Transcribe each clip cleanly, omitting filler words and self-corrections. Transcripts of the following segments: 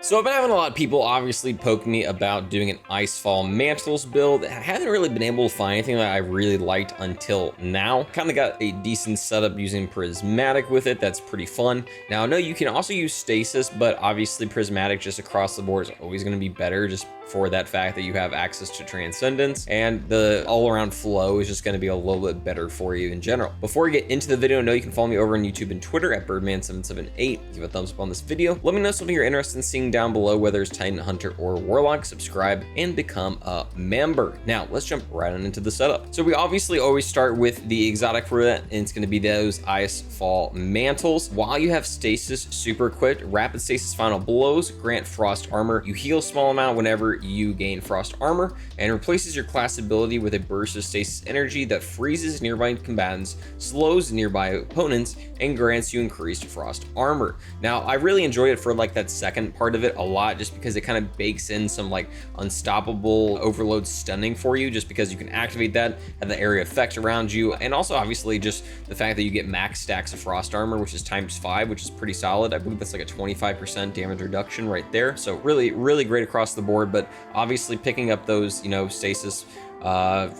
So I've been having a lot of people obviously poke me about doing an ICEFALL Mantles build. I haven't really been able to find anything that I really liked until now. Kind of got a decent setup using Prismatic with it. That's pretty fun. Now I know you can also use Stasis, but obviously Prismatic just across the board is always going to be better just for that fact that you have access to Transcendence, and the all-around flow is just going to be a little bit better for you in general. Before we get into the video, I know you can follow me over on YouTube and Twitter at Birdman778. Give a thumbs up on this video. Let me know something you're interested in seeing down below, whether it's Titan, Hunter, or Warlock. Subscribe and become a member. Now, let's jump right on into the setup. So we obviously always start with the exotic for that, and it's going to be those ICEFALL Mantles. While you have Stasis super equipped, Rapid Stasis Final Blows grant Frost Armor. You heal a small amount whenever you gain Frost Armor, and replaces your class ability with a burst of Stasis energy that freezes nearby combatants, slows nearby opponents, and grants you increased Frost Armor. Now, I really enjoy it for like that second part of it a lot, just because it kind of bakes in some like unstoppable overload stunning for you, just because you can activate that, have the area effect around you, and also obviously just the fact that you get max stacks of Frost Armor, which is ×5, which is pretty solid. I believe that's like a 25% damage reduction right there. So really great across the board, but obviously picking up those, stasis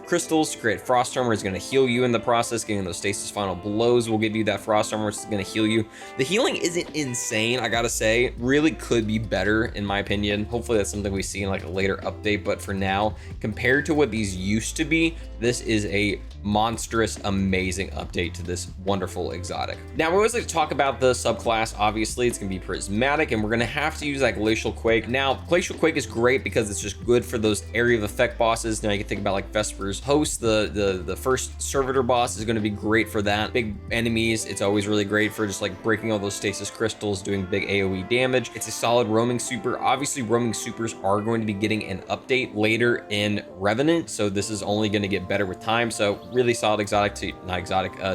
crystals to create Frost Armor is going to heal you in the process. Getting those Stasis Final Blows will give you that Frost Armor, which is going to heal you. The healing isn't insane, I gotta say. Really could be better in my opinion. Hopefully that's something we see in like a later update, but for now, compared to what these used to be, this is a monstrous, amazing update to this wonderful exotic. Now, we always like to talk about the subclass. Obviously, it's gonna be Prismatic, and we're gonna have to use that Glacial Quake. Now, Glacial Quake is great because it's just good for those area of effect bosses. Now, you can think about like Vesper's Host, the first servitor boss is gonna be great for that. Big enemies, it's always really great for just like breaking all those stasis crystals, doing big AoE damage. It's a solid roaming super. Obviously, roaming supers are going to be getting an update later in Revenant, so this is only gonna get better with time. So really solid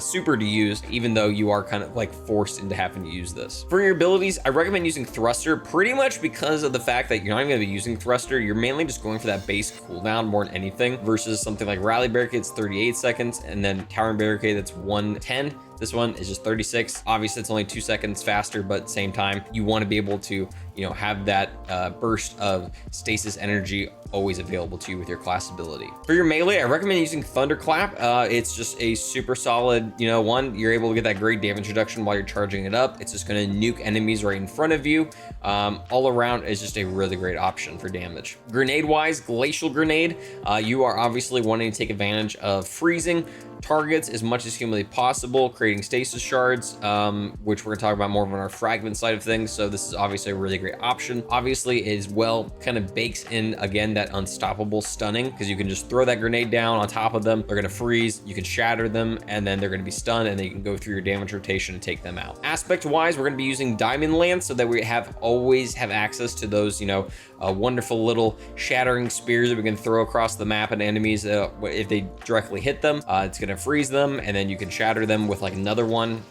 super to use, even though you are kind of like forced into having to use this. For your abilities, I recommend using Thruster, pretty much because of the fact that you're not even going to be using Thruster. You're mainly just going for that base cooldown more than anything, versus something like Rally Barricade's 38 seconds, and then Towering Barricade that's 110. This one is just 36. Obviously, it's only 2 seconds faster, but at the same time, you want to be able to, have that burst of stasis energy always available to you with your class ability. For your melee, I recommend using Thunderclap. It's just a super solid, one. You're able to get that great damage reduction while you're charging it up. It's just going to nuke enemies right in front of you. All around is just a really great option for damage. Grenade-wise, Glacial Grenade. You are obviously wanting to take advantage of freezing targets as much as humanly possible, creating stasis shards, which we're gonna talk about more on our fragment side of things. So this is obviously a really great option. Obviously, as well, kind of bakes in again that unstoppable stunning, because you can just throw that grenade down on top of them. They're gonna freeze, you can shatter them, and then they're gonna be stunned, and then you can go through your damage rotation and take them out. Aspect wise, we're gonna be using Diamond Lance so that we always have access to those, wonderful little shattering spears that we can throw across the map at enemies. If they directly hit them, it's gonna freeze them, and then you can shatter them with like another one.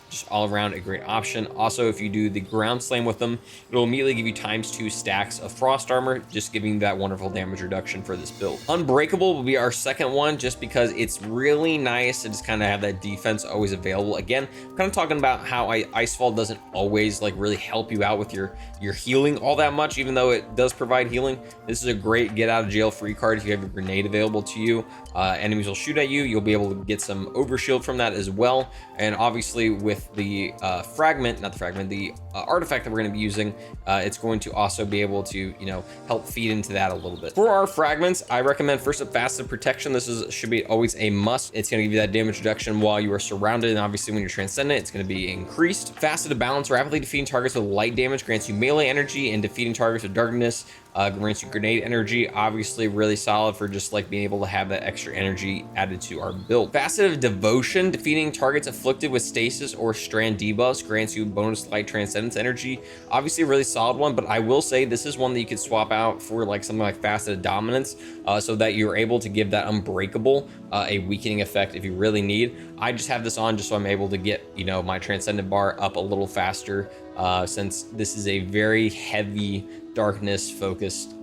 Just all around a great option. Also, if you do the ground slam with them, it'll immediately give you ×2 stacks of Frost Armor, just giving that wonderful damage reduction for this build. Unbreakable will be our second one, just because it's really nice to just kind of have that defense always available. Again, I'm kind of talking about how ICEFALL doesn't always like really help you out with your healing all that much, even though it does provide healing. This is a great get out of jail free card if you have a grenade available to you. Enemies will shoot at you. You'll be able to get some overshield from that as well. And obviously with the artifact that we're going to be using, it's going to also be able to, help feed into that a little bit. For our fragments, I recommend first up Faceted Protection. This should be always a must. It's going to give you that damage reduction while you are surrounded, and obviously when you're transcendent, it's going to be increased. Faceted Balance, rapidly defeating targets with light damage, grants you melee energy, and defeating targets with darkness grants you grenade energy. Obviously really solid for just like being able to have that extra energy added to our build. Facet of Devotion, defeating targets afflicted with stasis or strand debuffs, grants you bonus light transcendence energy. Obviously a really solid one, but I will say this is one that you could swap out for like something like Facet of Dominance, so that you're able to give that Unbreakable a weakening effect if you really need. I just have this on just so I'm able to get, my transcendent bar up a little faster, since this is a very heavy darkness focused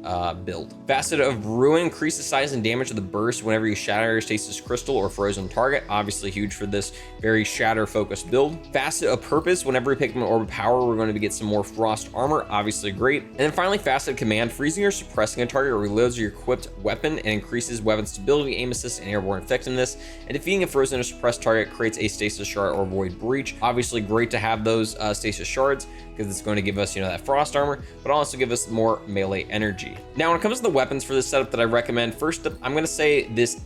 build. Facet of Ruin, increases size and damage of the burst whenever you shatter a stasis crystal or frozen target. Obviously huge for this very shatter focused build. Facet of Purpose, whenever we pick up an orb of power, we're going to get some more frost armor, obviously great. And then finally, Facet of Command, freezing or suppressing a target reloads your equipped weapon and increases weapon stability, aim assist, and airborne effectiveness. And defeating a frozen or suppressed target creates a stasis shard or void breach. Obviously great to have those stasis shards because it's going to give us, that frost armor, but also give us more melee energy. Now, when it comes to the weapons for this setup that I recommend, first up, I'm gonna say this.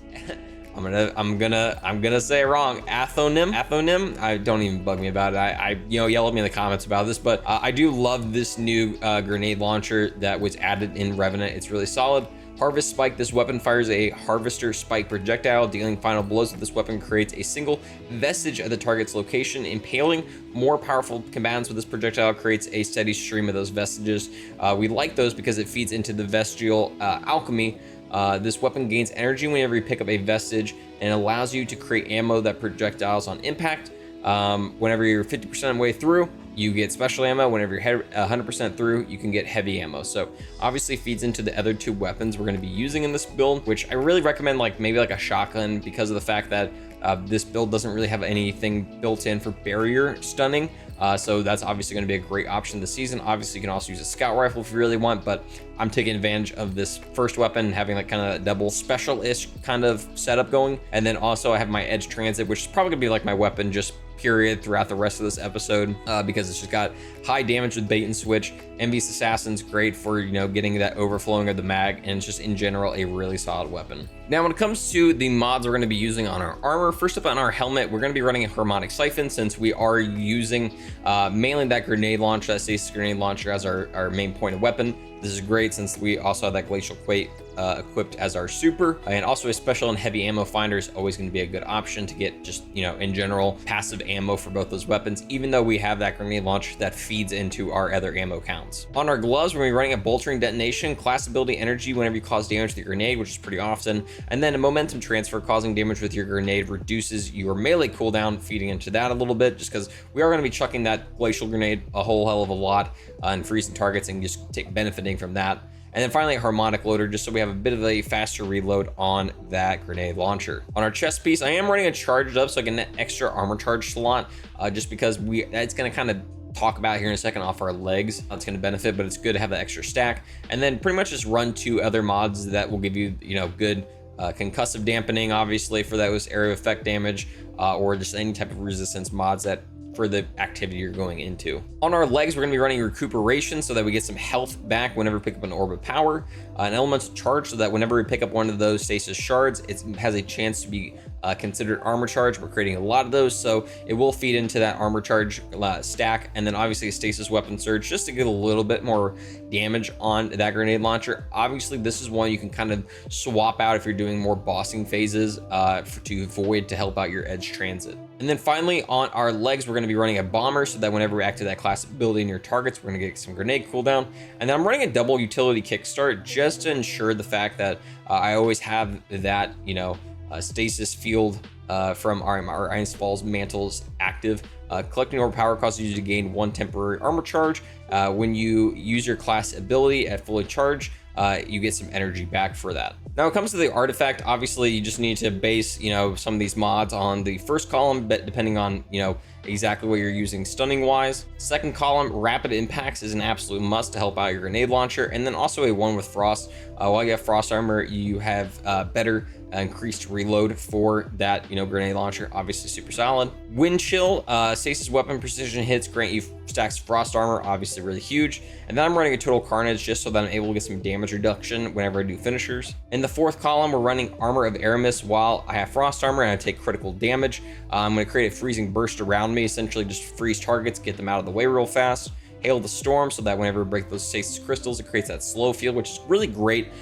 I'm gonna say it wrong. Athonim. I don't even bug me about it. Yell at me in the comments about this, but I do love this new grenade launcher that was added in Revenant. It's really solid. Harvest Spike, this weapon fires a harvester spike projectile. Dealing final blows with this weapon creates a single vestige of the target's location. Impaling more powerful combatants with this projectile creates a steady stream of those vestiges. We like those because it feeds into the vestigial alchemy. This weapon gains energy whenever you pick up a vestige and allows you to create ammo that projectiles on impact. Whenever you're 50% of the way through, you get special ammo. Whenever you're 100% through, you can get heavy ammo. So obviously feeds into the other two weapons we're going to be using in this build, which I really recommend, maybe a shotgun, because of the fact that this build doesn't really have anything built in for barrier stunning. So that's obviously going to be a great option this season. Obviously, you can also use a scout rifle if you really want, but I'm taking advantage of this first weapon and having kind of a double special-ish kind of setup going. And then also I have my edge transit, which is probably gonna be my weapon just period throughout the rest of this episode, because it's just got high damage with bait and switch. Envious Assassin's great for getting that overflowing of the mag, and it's just in general a really solid weapon. Now, when it comes to the mods we're going to be using on our armor, first up on our helmet, we're going to be running a harmonic siphon, since we are using mainly that grenade launcher, that stasis grenade launcher, as our main point of weapon. This is great since we also have that glacial quake equipped as our super, and also a special and heavy ammo finder is always going to be a good option to get just in general passive ammo for both those weapons, even though we have that grenade launcher that feeds into our other ammo counts. On our gloves, we're going to be running a boltering detonation, class ability energy whenever you cause damage with your grenade, which is pretty often, and then a momentum transfer, causing damage with your grenade reduces your melee cooldown, feeding into that a little bit, just because we are going to be chucking that glacial grenade a whole hell of a lot and freezing targets and just benefiting from that. And then finally, a harmonic loader, just so we have a bit of a faster reload on that grenade launcher. On our chest piece, I am running a charged up so I can get an extra armor charge slot, just because it's going to kind of talk about here in a second off our legs. That's going to benefit, but it's good to have that extra stack. And then pretty much just run 2 other mods that will give you, good concussive dampening, obviously, for those area effect damage, or just any type of resistance mods that for the activity you're going into. On our legs, we're going to be running recuperation so that we get some health back whenever we pick up an orb of power, an elemental charge so that whenever we pick up one of those stasis shards, it has a chance to be considered armor charge. We're creating a lot of those, so it will feed into that armor charge stack. And then obviously a stasis weapon surge just to get a little bit more damage on that grenade launcher. Obviously, this is one you can kind of swap out if you're doing more bossing phases to void to help out your edge transit. And then finally, on our legs, we're going to be running a bomber so that whenever we activate that class ability in your targets, we're going to get some grenade cooldown. And then I'm running a double utility kickstart just to ensure the fact that I always have that, stasis field from our ICEFALL mantles active. Collecting orb power causes you to gain 1 temporary armor charge. When you use your class ability at fully charged, you get some energy back for that. Now, when it comes to the artifact, obviously you just need to base, some of these mods on the first column, but depending on, exactly what you're using stunning wise. Second column, rapid impacts is an absolute must to help out your grenade launcher, and then also a 1 with frost. While you have frost armor, you have better increased reload for that grenade launcher, obviously super solid. Wind chill, stasis weapon precision hits grant you stacks frost armor, obviously really huge. And then I'm running a total carnage just so that I'm able to get some damage reduction whenever I do finishers. In the fourth column, we're running armor of Aramis. While I have frost armor and I take critical damage, I'm going to create a freezing burst around me, essentially just freeze targets, get them out of the way real fast. Hail the Storm, so that whenever we break those stasis crystals, it creates that slow field, which is really great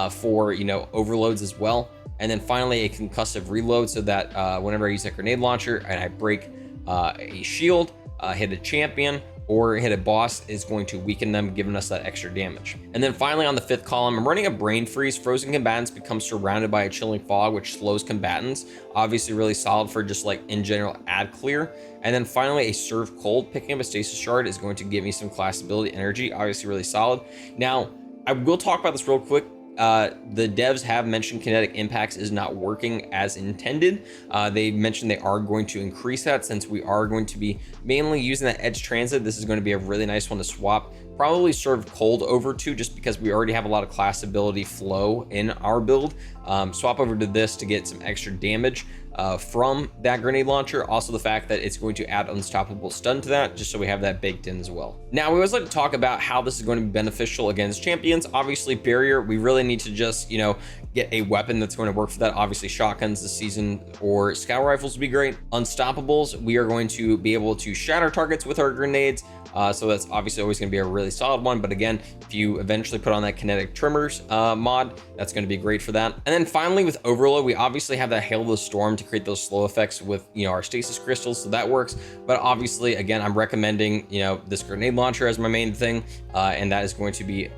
for overloads as well. And then finally, a concussive reload, so that whenever I use a grenade launcher and I break a shield, hit a champion, or hit a boss is going to weaken them, giving us that extra damage. And then finally on the 5th column, I'm running a Brain Freeze. Frozen combatants become surrounded by a chilling fog, which slows combatants. Obviously really solid for just like in general ad clear. And then finally a Serve Cold. Picking up a Stasis Shard is going to give me some class ability energy, obviously really solid. Now, I will talk about this real quick. The devs have mentioned kinetic impacts is not working as intended. They mentioned they are going to increase that since we are going to be mainly using that edge transit. This is going to be a really nice one to swap. Probably Serve Cold over to, just because we already have a lot of class ability flow in our build. Swap over to this to get some extra damage from that grenade launcher. Also the fact that it's going to add unstoppable stun to that, just so we have that baked in as well. Now, we always like to talk about how this is going to be beneficial against champions. Obviously barrier, we really need to just, you know, get a weapon that's going to work for that. Obviously shotguns this season or scout rifles would be great. Unstoppables, we are going to be able to shatter targets with our grenades. So that's obviously always going to be a really solid one. But again, if you eventually put on that kinetic trimmers mod, that's going to be great for that. And then finally with Overload, we obviously have that Hail of the Storm to create those slow effects with, you know, our stasis crystals. So that works. But obviously, again, I'm recommending, you know, this grenade launcher as my main thing. And that is going to be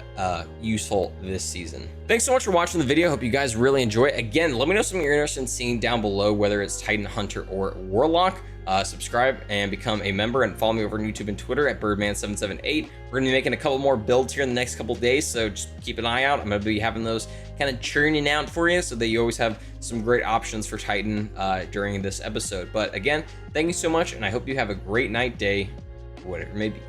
useful this season. Thanks so much for watching the video. Hope you guys really enjoy it. Again, let me know something you're interested in seeing down below, whether it's Titan, Hunter, or Warlock. Subscribe and become a member, and follow me over on YouTube and Twitter at Birdman778. We're gonna be making a couple more builds here in the next couple days, so just keep an eye out. I'm gonna be having those kind of churning out for you so that you always have some great options for Titan during this episode. But again, thank you so much, and I hope you have a great night, day, whatever it may be.